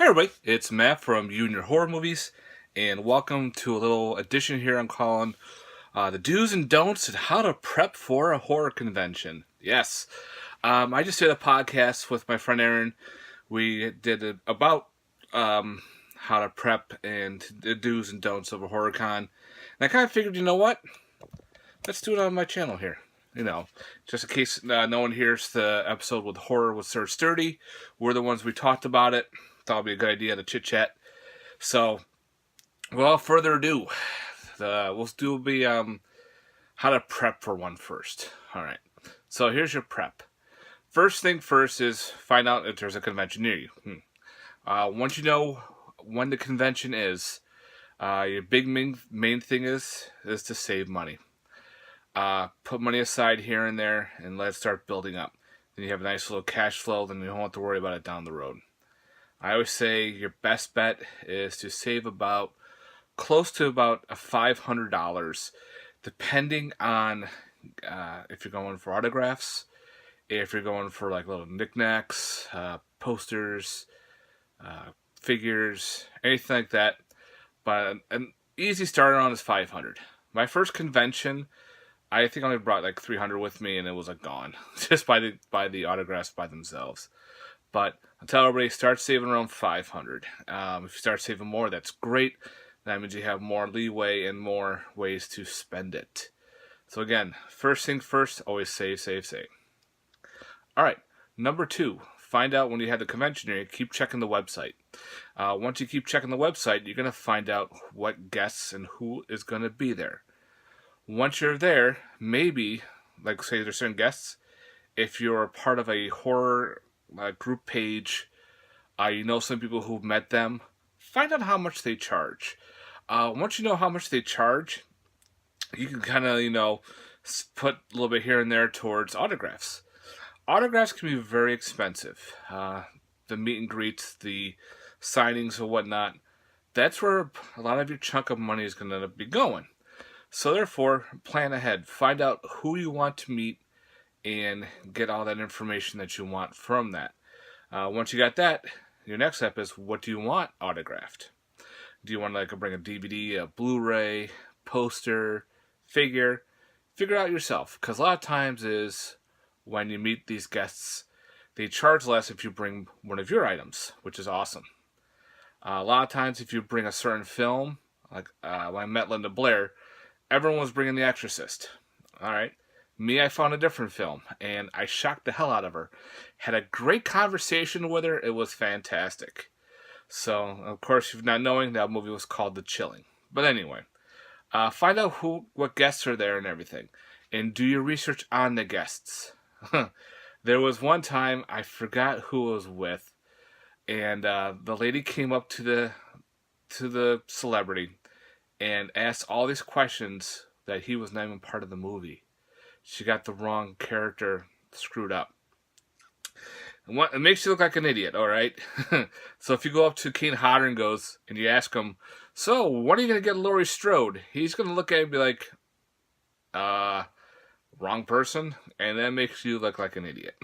Hey everybody, it's Matt from You and Your Horror Movies, and welcome to a little addition here I'm calling the do's and don'ts and how to prep for a horror convention. Yes, I just did a podcast with my friend Aaron. We did about how to prep and the do's and don'ts of a horror con. And I kind of figured, you know what? Let's do it on my channel here. Just in case no one hears the episode with horror with Sir Sturdy. We're the ones we talked about it. Thought it'd be a good idea to chit chat. So, without further ado, we'll do how to prep for one first. All right. So here's your prep. First thing first is find out if there's a convention near you. Once you know when the convention is, your big main thing is to save money. Put money aside here and there, and let it start building up. Then you have a nice little cash flow. Then you don't have to worry about it down the road. I always say your best bet is to save close to about $500, depending on if you're going for autographs, if you're going for like little knickknacks, posters, figures, anything like that. But an easy starter on is $500. My first convention, I think I only brought like $300 with me, and it was like gone just by the autographs by themselves. But I tell everybody, start saving around $500. If you start saving more, that's great. That means you have more leeway and more ways to spend it. So again, first thing first, always save, save, save. All right, number 2, find out when you have the convention area, keep checking the website. Once you keep checking the website, you're going to find out what guests and who is going to be there. Once you're there, maybe, like say there's certain guests, if you're part of a horror group page, you know some people who've met them, find out how much they charge. Once you know how much they charge, you can kind of, put a little bit here and there towards autographs. Autographs can be very expensive. The meet and greets, the signings or whatnot, that's where a lot of your chunk of money is going to be going. So therefore, plan ahead. Find out who you want to meet and get all that information that you want from that. Once you got that, your next step is, what do you want autographed? Do you want to bring a DVD, a Blu-ray, poster, figure? Figure out yourself, because a lot of times is when you meet these guests, they charge less if you bring one of your items, which is awesome. A lot of times if you bring a certain film, like when I met Linda Blair, everyone was bringing The Exorcist. All right. Me, I found a different film, and I shocked the hell out of her. Had a great conversation with her. It was fantastic. So, of course, if not knowing, that movie was called The Chilling. But anyway, find out what guests are there and everything, and do your research on the guests. There was one time, I forgot who I was with, and the lady came up to the celebrity and asked all these questions that he was not even part of the movie. She got the wrong character screwed up. It makes you look like an idiot, all right? So if you go up to Kane Hodder and you ask him, so when are you going to get Laurie Strode? He's going to look at it and be like, wrong person. And that makes you look like an idiot.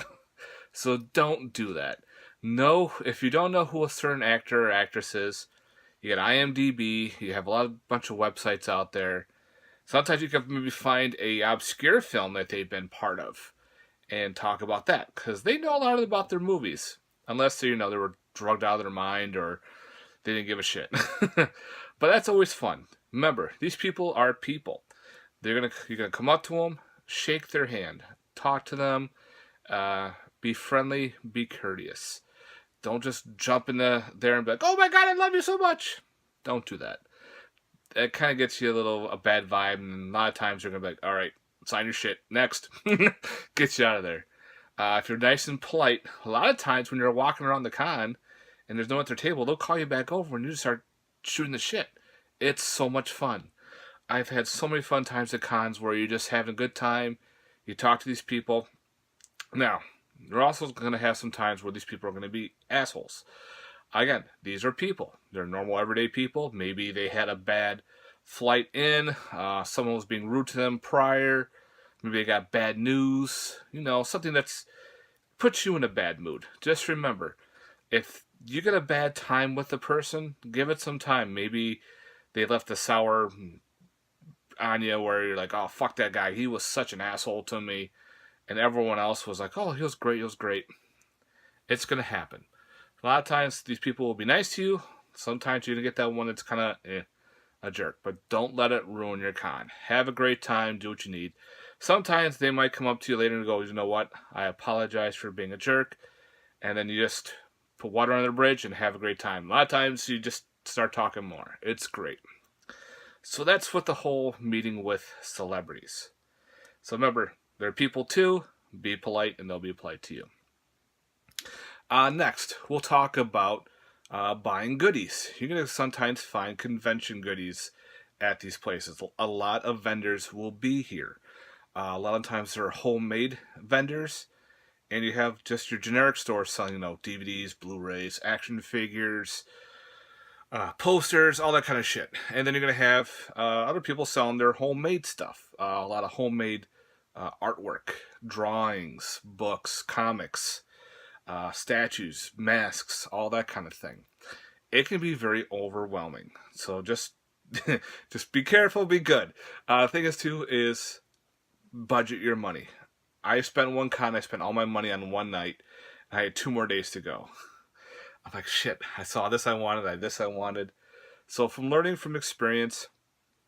So don't do that. No, if you don't know who a certain actor or actress is, you got IMDb, you have a bunch of websites out there. Sometimes you can maybe find a obscure film that they've been part of and talk about that, because they know a lot about their movies, unless they were drugged out of their mind or they didn't give a shit. But that's always fun. Remember, these people are people. You're gonna come up to them, shake their hand, talk to them, be friendly, be courteous. Don't just jump in there and be like, "Oh my God, I love you so much." Don't do that. It kind of gets you a bad vibe, and a lot of times you're going to be like, all right, sign your shit, next. Get you out of there. If you're nice and polite, a lot of times when you're walking around the con and there's no one at their table, they'll call you back over and you just start shooting the shit. It's so much fun. I've had so many fun times at cons where you're just having a good time, you talk to these people. Now, you're also going to have some times where these people are going to be assholes. Again, these are people. They're normal, everyday people. Maybe they had a bad flight in. Someone was being rude to them prior. Maybe they got bad news. Something that's puts you in a bad mood. Just remember, if you get a bad time with the person, give it some time. Maybe they left a sour on you where you're like, oh, fuck that guy. He was such an asshole to me. And everyone else was like, oh, he was great. He was great. It's going to happen. A lot of times these people will be nice to you. Sometimes you're going to get that one that's kind of a jerk. But don't let it ruin your con. Have a great time. Do what you need. Sometimes they might come up to you later and go, you know what? I apologize for being a jerk. And then you just put water under the bridge and have a great time. A lot of times you just start talking more. It's great. So that's what the whole meeting with celebrities. So remember, they're people too. Be polite and they'll be polite to you. Next, we'll talk about buying goodies. You're going to sometimes find convention goodies at these places. A lot of vendors will be here. A lot of times they're homemade vendors, and you have just your generic stores selling, DVDs, Blu-rays, action figures, posters, all that kind of shit. And then you're going to have other people selling their homemade stuff. A lot of homemade artwork, drawings, books, comics, statues, masks, all that kind of thing. It can be very overwhelming. So just just be careful, be good. Thing is too is budget your money. I spent one con, I spent all my money on one night. I had 2 more days to go. I'm like, shit, I saw this I wanted, this I wanted. So from learning from experience,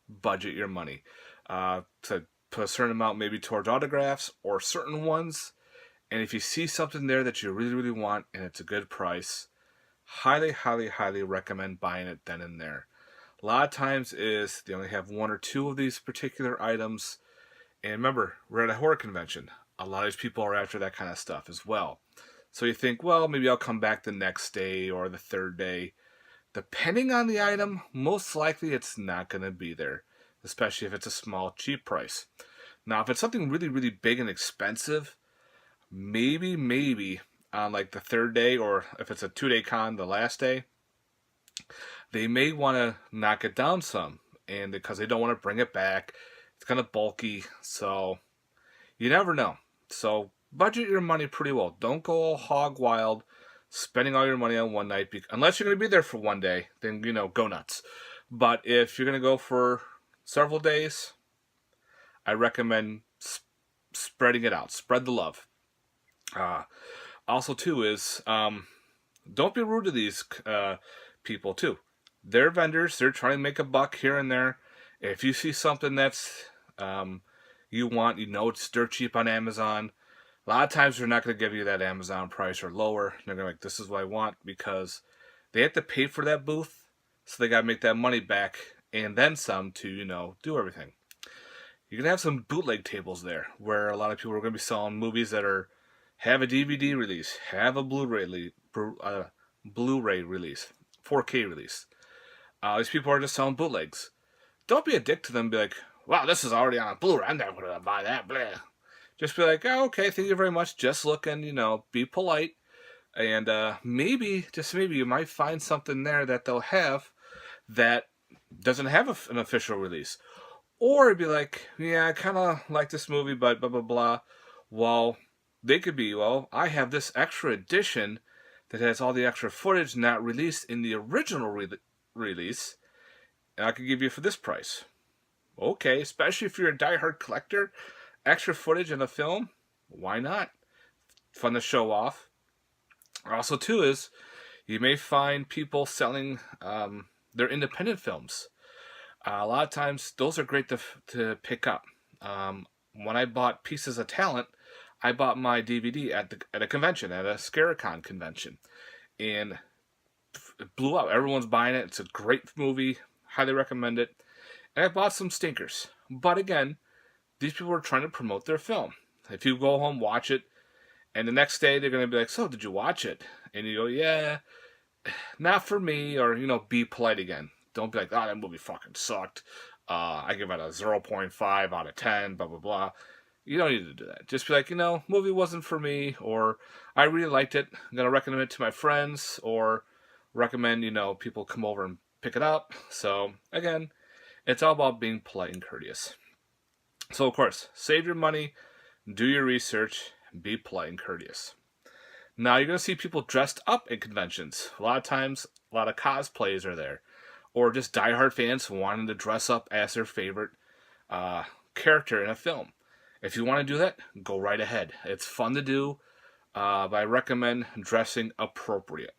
budget your money. To put a certain amount maybe towards autographs or certain ones. And if you see something there that you really, really want and it's a good price, highly, highly, highly recommend buying it then and there. A lot of times is they only have 1 or 2 of these particular items. And remember, we're at a horror convention. A lot of these people are after that kind of stuff as well. So you think, well, maybe I'll come back the next day or the third day. Depending on the item, most likely it's not going to be there, especially if it's a small, cheap price. Now, if it's something really, really big and expensive, maybe on like the third day, or if it's a 2-day con, the last day, they may want to knock it down some, and because they don't want to bring it back, it's kind of bulky, so you never know. So budget your money pretty well. Don't go all hog wild, spending all your money on one night, unless you're going to be there for one day, then, go nuts. But if you're going to go for several days, I recommend spreading it out. Spread the love. Also, too, is don't be rude to these people, too. They're vendors. They're trying to make a buck here and there. If you see something that's you want, it's dirt cheap on Amazon, a lot of times they're not going to give you that Amazon price or lower. They're going to this is what I want, because they have to pay for that booth, so they got to make that money back and then some to, do everything. You're going to have some bootleg tables there where a lot of people are going to be selling movies that have a DVD release, have a Blu-ray release, 4K release. These people are just selling bootlegs. Don't be a dick to them and be like, wow, this is already on a Blu-ray, I'm never going to buy that, blah. Just be like, oh, okay, thank you very much, just looking, be polite. And maybe, just maybe, you might find something there that they'll have that doesn't have an official release. Or it'd be like, yeah, I kind of like this movie, but blah, blah, blah. Well, they could be, I have this extra edition that has all the extra footage not released in the original release, and I could give you for this price. Okay, especially if you're a diehard collector, extra footage in a film, why not? Fun to show off. Also, too, is you may find people selling their independent films. A lot of times, those are great to pick up. When I bought Pieces of Talent, I bought my DVD at a convention, at a Scaricon convention, and it blew up. Everyone's buying it. It's a great movie. Highly recommend it. And I bought some stinkers. But again, these people are trying to promote their film. If you go home, watch it, and the next day they're going to be like, so, did you watch it? And you go, yeah, not for me, or, be polite again. Don't be like, oh, that movie fucking sucked. I give it a 0.5 out of 10, blah, blah, blah. You don't need to do that. Just be like, movie wasn't for me, or I really liked it. I'm going to recommend it to my friends, or recommend, people come over and pick it up. So, again, it's all about being polite and courteous. So, of course, save your money, do your research, be polite and courteous. Now you're going to see people dressed up in conventions. A lot of times, a lot of cosplays are there. Or just diehard fans wanting to dress up as their favorite uh, character in a film. If you want to do that, go right ahead. It's fun to do, but I recommend dressing appropriate.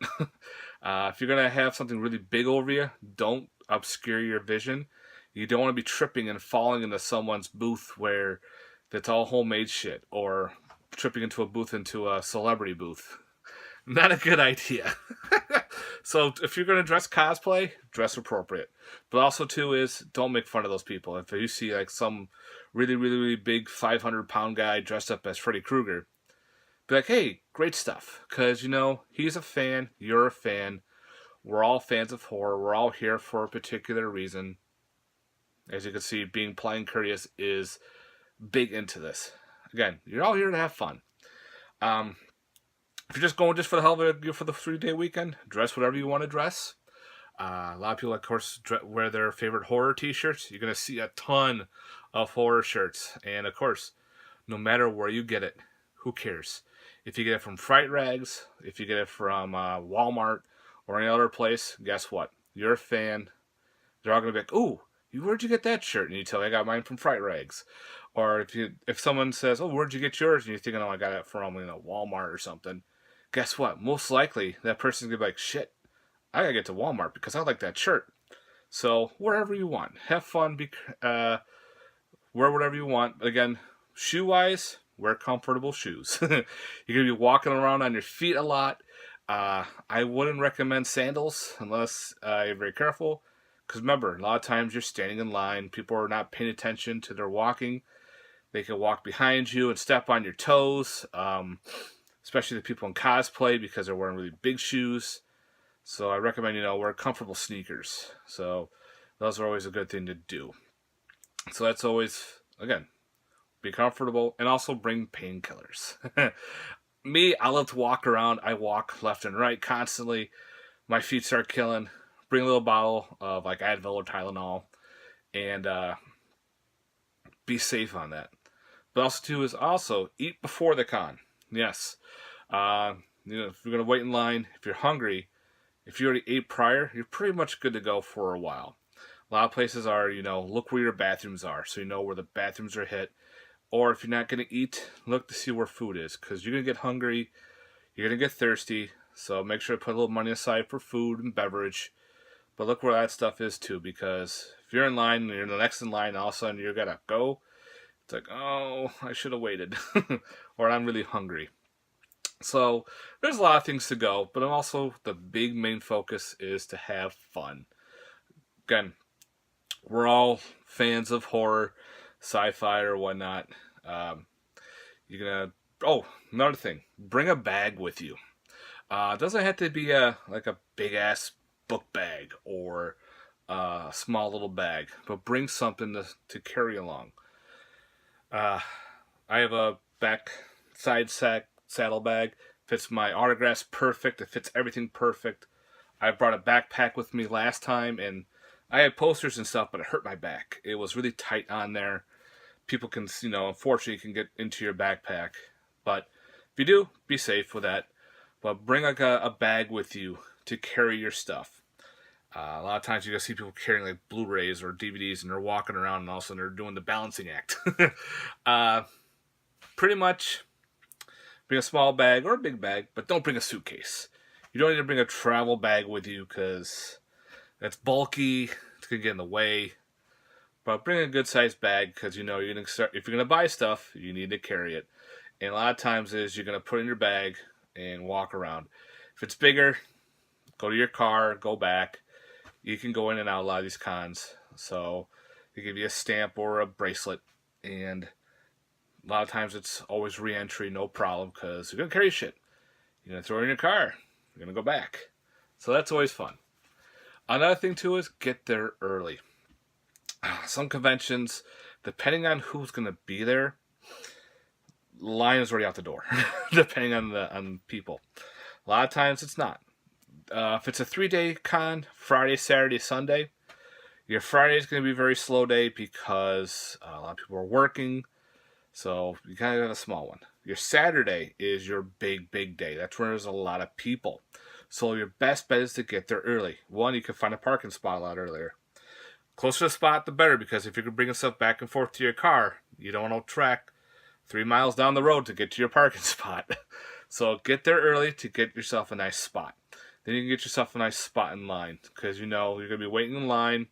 If you're going to have something really big over you, don't obscure your vision. You don't want to be tripping and falling into someone's booth where that's all homemade shit, or tripping into a booth into a celebrity booth. Not a good idea. So if you're going to dress cosplay, dress appropriate. But also, too, is don't make fun of those people. If you see like some really, really, really big 500-pound guy dressed up as Freddy Krueger, be like, hey, great stuff. Because, he's a fan, you're a fan. We're all fans of horror. We're all here for a particular reason. As you can see, being Plain Curious is big into this. Again, you're all here to have fun. If you're just going just for the hell of it, for the 3-day weekend, dress whatever you want to dress. A lot of people, of course, wear their favorite horror t-shirts. You're going to see a ton of horror shirts. And, of course, no matter where you get it, who cares? If you get it from Fright Rags, if you get it from Walmart or any other place, guess what? You're a fan. They're all going to be like, ooh, where'd you get that shirt? And you tell me, I got mine from Fright Rags. Or if someone says, oh, where'd you get yours? And you're thinking, oh, I got it from Walmart or something. Guess what? Most likely, that person's going to be like, shit, I got to get to Walmart because I like that shirt. So, wherever you want. Have fun. Wear whatever you want. But again, shoe-wise, wear comfortable shoes. You're going to be walking around on your feet a lot. I wouldn't recommend sandals unless you're very careful. Because remember, a lot of times you're standing in line. People are not paying attention to their walking. They can walk behind you and step on your toes. Especially the people in cosplay because they're wearing really big shoes. So I recommend, wear comfortable sneakers. So those are always a good thing to do. So that's always, again, be comfortable and also bring painkillers. Me, I love to walk around. I walk left and right constantly. My feet start killing. Bring a little bottle of like Advil or Tylenol and be safe on that. But also, too, is also eat before the con. Yes. If you're going to wait in line, if you're hungry, if you already ate prior, you're pretty much good to go for a while. A lot of places are, look where your bathrooms are, so you know where the bathrooms are hit. Or if you're not going to eat, look to see where food is, because you're going to get hungry, you're going to get thirsty, so make sure to put a little money aside for food and beverage. But look where that stuff is, too, because if you're in line and you're the next in line, and all of a sudden you're going to go, it's like, oh, I should have waited. Or I'm really hungry. So there's a lot of things to go, but also the big main focus is to have fun. Again, we're all fans of horror, sci-fi, or whatnot. Another thing, bring a bag with you. It doesn't have to be a big ass book bag or a small little bag, but bring something to carry along. I have a backside saddle bag. Fits my autographs perfect. It fits everything perfect. I brought a backpack with me last time, and I had posters and stuff, but it hurt my back. It was really tight on there. People can, unfortunately, can get into your backpack. But if you do, be safe with that. But bring like a bag with you to carry your stuff. A lot of times you guys see people carrying like Blu-rays or DVDs, and they're walking around, and all of a sudden they're doing the balancing act. Pretty much, bring a small bag or a big bag, but don't bring a suitcase. You don't need to bring a travel bag with you because that's bulky. It's gonna get in the way. But bring a good-sized bag because you're gonna start. If you're gonna buy stuff, you need to carry it. And a lot of times you're gonna put it in your bag and walk around. If it's bigger, go to your car, go back. You can go in and out a lot of these cons. So they give you a stamp or a bracelet, and a lot of times it's always re-entry, no problem, because you're going to carry shit. You're going to throw it in your car. You're going to go back. So that's always fun. Another thing, too, is get there early. Some conventions, depending on who's going to be there, the line is already out the door, depending on people. A lot of times it's not. If it's a 3-day con, Friday, Saturday, Sunday, your Friday is going to be a very slow day because a lot of people are working. So you kind of have a small one. Your Saturday is your big day. That's where there's a lot of people. So your best bet is to get there early. One, you can find a parking spot a lot earlier. Closer to the spot, the better, because if you can bring yourself back and forth to your car, you don't want to trek 3 miles down the road to get to your parking spot. So get there early to get yourself a nice spot. Then you can get yourself a nice spot in line, because you know you're going to be waiting in line.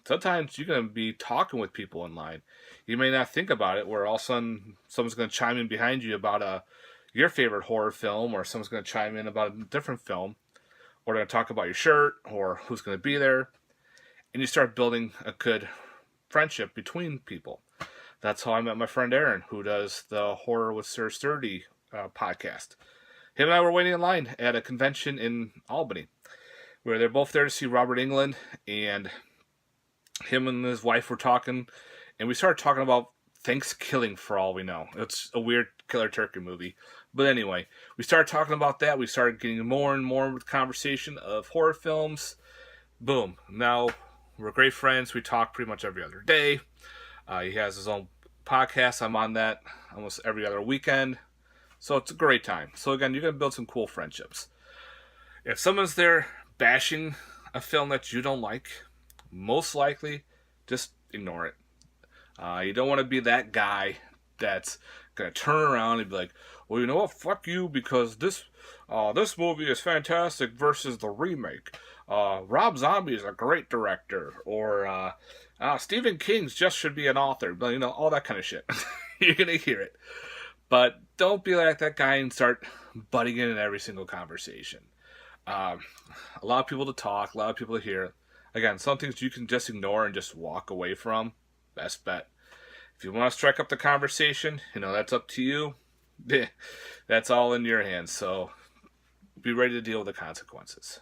Sometimes you're going to be talking with people in line. You may not think about it, where all of a sudden someone's going to chime in behind you about your favorite horror film, or someone's going to chime in about a different film, or they're going to talk about your shirt, or who's going to be there. And you start building a good friendship between people. That's how I met my friend Aaron, who does the Horror with Sir Sturdy podcast. Him and I were waiting in line at a convention in Albany, where they're both there to see Robert Englund, and him and his wife were talking, and we started talking about Thanksgiving for all we know. It's a weird killer turkey movie. But anyway, we started talking about that. We started getting more and more with the conversation of horror films. Boom. Now we're great friends. We talk pretty much every other day. He has his own podcast. I'm on that almost every other weekend. So it's a great time. So again, you're going to build some cool friendships. If someone's there bashing a film that you don't like, most likely just ignore it. You don't want to be that guy that's going to turn around and be like, well, you know what, fuck you, because this movie is fantastic versus the remake. Rob Zombie is a great director, or Stephen King just should be an author. But, you know, all that kind of shit. You're going to hear it. But don't be like that guy and start butting in every single conversation. A lot of people to talk, a lot of people to hear. Again, some things you can just ignore and just walk away from. Best bet. If you want to strike up the conversation, you know, that's up to you. That's all in your hands. So be ready to deal with the consequences.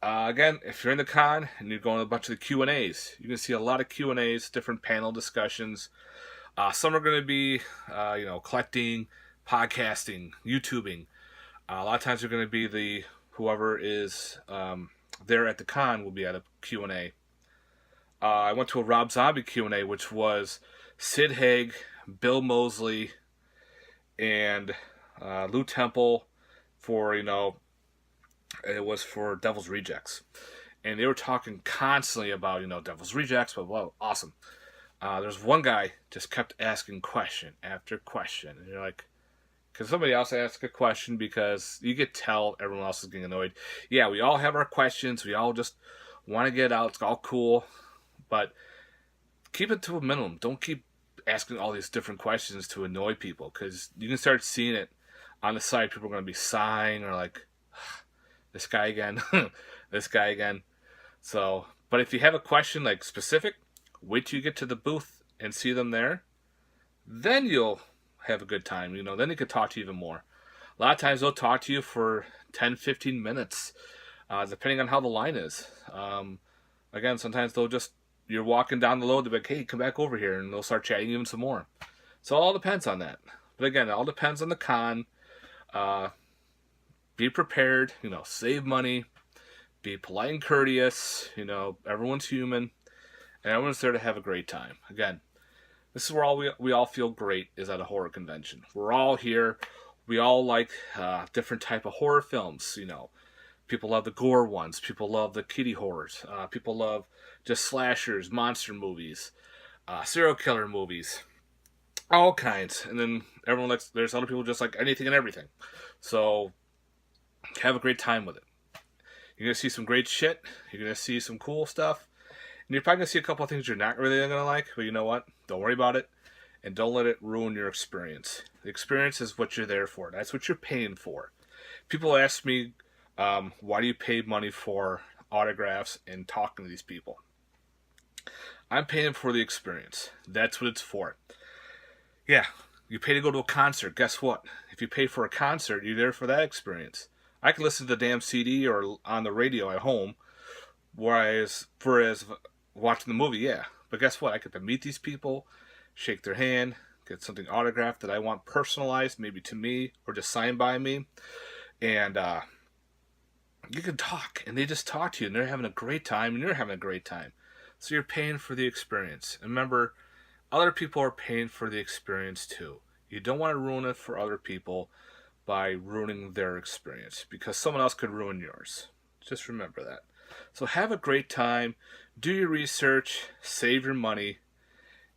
Again, if you're in the con and you're going to a bunch of the Q&As, you can see a lot of Q&As, different panel discussions. Some are going to be, collecting, podcasting, YouTubing. A lot of times they're going to be whoever is there at the con will be at a Q&A. I went to a Rob Zombie Q&A, which was Sid Haig, Bill Moseley, and Lou Temple for, it was for Devil's Rejects. And they were talking constantly about, Devil's Rejects, blah, blah, blah. Awesome. There's one guy just kept asking question after question. And you're like, can somebody else ask a question? Because you could tell everyone else is getting annoyed. Yeah, we all have our questions. We all just want to get out. It's all cool. But keep it to a minimum. Don't keep asking all these different questions to annoy people. Because you can start seeing it on the side. People are going to be sighing or like, this guy again. This guy again. So, but if you have a question like specific, wait till you get to the booth and see them there. Then you'll have a good time. Then they could talk to you even more. A lot of times they'll talk to you for 10, 15 minutes, depending on how the line is. Again, sometimes you're walking down the road, they'll be like, hey, come back over here, and they'll start chatting even some more. So it all depends on that. But again, it all depends on the con. Be prepared, save money, be polite and courteous, everyone's human, and everyone's there to have a great time. Again, this is where we all feel great is at a horror convention. We're all here. We all like different type of horror films. People love the gore ones. People love the kiddie horrors. People love just slashers, monster movies, serial killer movies, all kinds. And then there's other people just like anything and everything. So have a great time with it. You're gonna see some great shit. You're gonna see some cool stuff. And you're probably going to see a couple of things you're not really going to like, but you know what? Don't worry about it, and don't let it ruin your experience. The experience is what you're there for. That's what you're paying for. People ask me, why do you pay money for autographs and talking to these people? I'm paying for the experience. That's what it's for. Yeah, you pay to go to a concert. Guess what? If you pay for a concert, you're there for that experience. I can listen to the damn CD or on the radio at home, whereas watching the movie, yeah. But guess what? I get to meet these people, shake their hand, get something autographed that I want personalized, maybe to me, or just signed by me. And you can talk, and they just talk to you, and they're having a great time, and you're having a great time. So you're paying for the experience. And remember, other people are paying for the experience too. You don't want to ruin it for other people by ruining their experience, because someone else could ruin yours. Just remember that. So have a great time, do your research, save your money,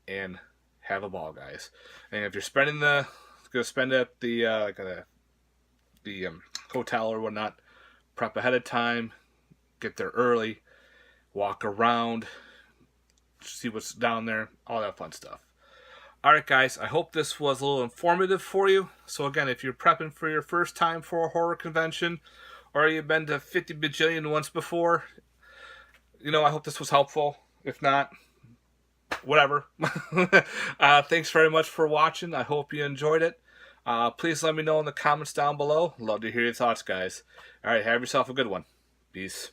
and have a ball, guys. And if you're gonna spend it at the hotel or whatnot, prep ahead of time, get there early, walk around, see what's down there, all that fun stuff. Alright guys, I hope this was a little informative for you. So again, if you're prepping for your first time for a horror convention, or you've been to 50 bajillion once before, I hope this was helpful. If not, whatever. Thanks very much for watching. I hope you enjoyed it. Please let me know in the comments down below. Love to hear your thoughts, guys. Alright, have yourself a good one. Peace.